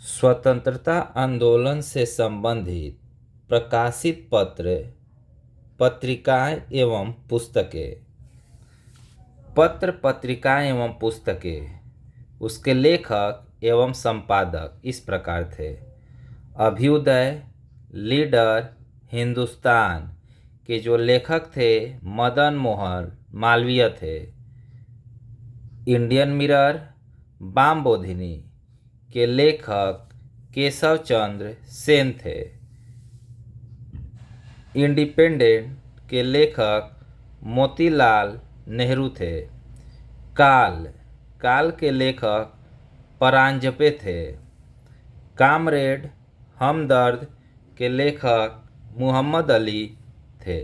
स्वतंत्रता आंदोलन से संबंधित प्रकाशित पत्र, पत्रिकाएं एवं पुस्तकें। पत्र, पत्रिकाएं एवं पुस्तकें। उसके लेखक एवं संपादक इस प्रकार थे। अभ्युदय, लीडर, हिंदुस्तान के जो लेखक थे मदन मोहन मालवीय थे। इंडियन मिरर, वामबोधिनी के लेखक केशव चंद्र सेन थे। इंडिपेंडेंट के लेखक मोतीलाल नेहरू थे। काल के लेखक परांजपे थे। कामरेड, हमदर्द के लेखक मुहम्मद अली थे।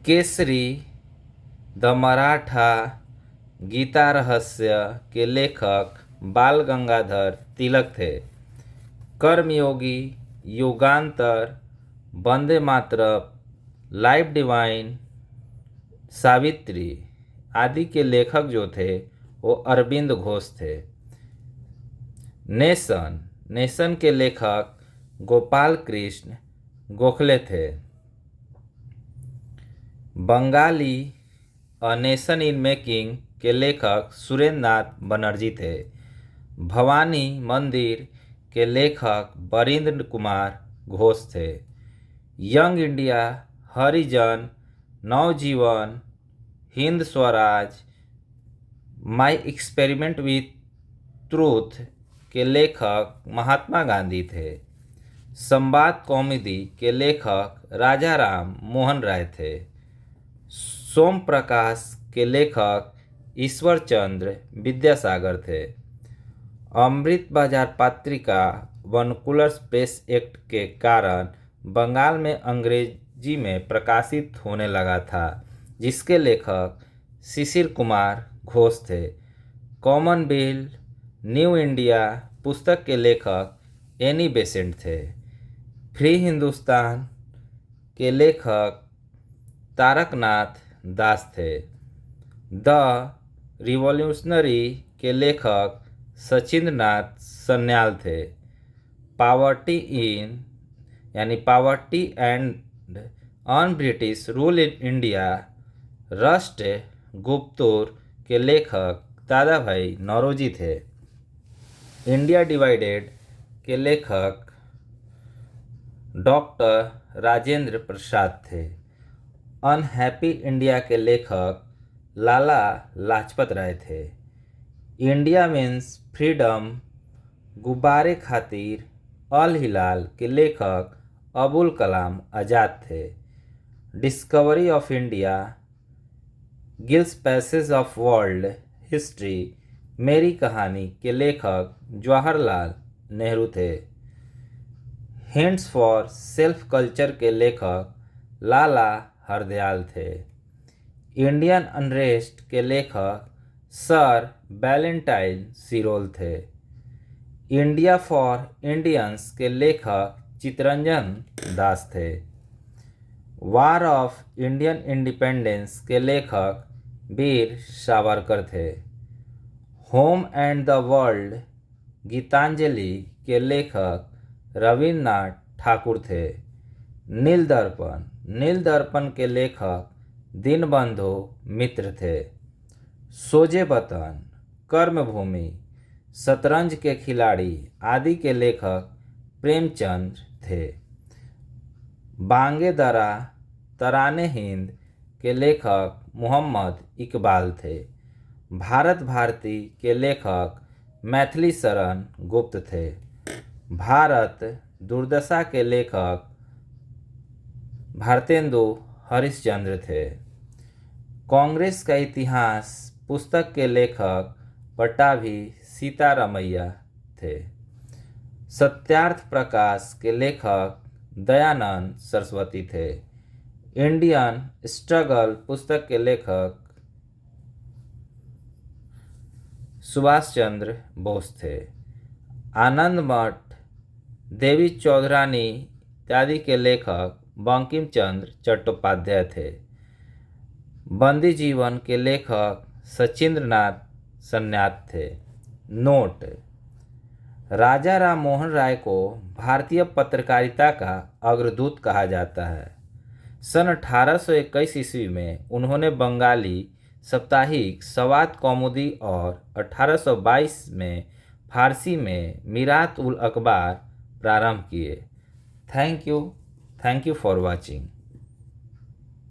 केसरी, द मराठा, गीता रहस्य के लेखक बाल गंगाधर तिलक थे। कर्मयोगी, युगांतर, वंदे मातरम, लाइफ डिवाइन, सावित्री आदि के लेखक जो थे वो अरविंद घोष थे। नेशन के लेखक गोपाल कृष्ण गोखले थे। Bengali, a nation in making के लेखक सुरेंद्र नाथ बनर्जी थे। भवानी मंदिर के लेखक बरिंद्र कुमार घोष थे। Young India, Harijan, Navjivan, Hind Swaraj, my experiment with truth के लेखक महात्मा गांधी थे। संवाद कॉमेडी के लेखक राजा राम मोहन राय थे। सोम प्रकाश के लेखक ईश्वर चंद्र विद्यासागर थे। अमृत बाजार पत्रिका वर्नाकुलर प्रेस एक्ट के कारण बंगाल में अंग्रेजी में प्रकाशित होने लगा था, जिसके लेखक शिशिर कुमार घोष थे। कॉमनवेल्थ, न्यू इंडिया पुस्तक के लेखक एनी बेसेंट थे। फ्री हिंदुस्तान के लेखक तारकनाथ दास थे। द रिवॉल्यूशनरी के लेखक सचिंद्रनाथ सन्याल थे। Poverty and un British rule in India, राष्ट्र गुप्तुर के लेखक दादा भाई नौरोजी थे। इंडिया डिवाइडेड के लेखक डॉक्टर राजेंद्र प्रसाद थे। अनहैप्पी इंडिया के लेखक लाला लाजपत राय थे। इंडिया मीन्स फ्रीडम, गुब्बारे खातिर, अल हिलाल के लेखक अबुल कलाम आज़ाद थे। Discovery of India, gills passage of world history, मेरी कहानी के लेखक जवाहरलाल नेहरू थे। हिंट्स फॉर सेल्फ कल्चर के लेखक लाला हरदयाल थे। इंडियन अनरेस्ट के लेखक सर वैलेंटाइन सिरोल थे। इंडिया फॉर इंडियंस के लेखक चितरंजन दास थे। वार ऑफ इंडियन इंडिपेंडेंस के लेखक वीर सावरकर थे। Home and the world, Gitanjali के लेखक रविन्द्रनाथ ठाकुर थे। नील दर्पण के लेखक दीनबंधु मित्र थे। सोजे वतन, कर्मभूमि, शतरंज के खिलाड़ी आदि के लेखक प्रेमचंद थे। बांगे दरा, तराने हिंद के लेखक मोहम्मद इकबाल थे। भारत भारती के लेखक मैथिली शरण गुप्त थे। भारत दुर्दशा के लेखक भारतेंदु हरिश्चंद्र थे। कांग्रेस का इतिहास पुस्तक के लेखक पट्टाभी सीतारामैया थे। सत्यार्थ प्रकाश के लेखक दयानंद सरस्वती थे। इंडियन स्ट्रगल पुस्तक के लेखक सुभाष चंद्र बोस थे। आनंद मठ, देवी चौधरानी इत्यादि के लेखक बंकिम चंद्र चट्टोपाध्याय थे। बंदी जीवन के लेखक सचिंद्रनाथ सन्याल थे। नोट: राजा राम मोहन राय को भारतीय पत्रकारिता का अग्रदूत कहा जाता है। सन 1821 ईस्वी में उन्होंने बंगाली साप्ताहिक सवात कौमुदी और 1822 में फारसी में मीरात उल अखबार प्रारंभ किए। Thank you for watching.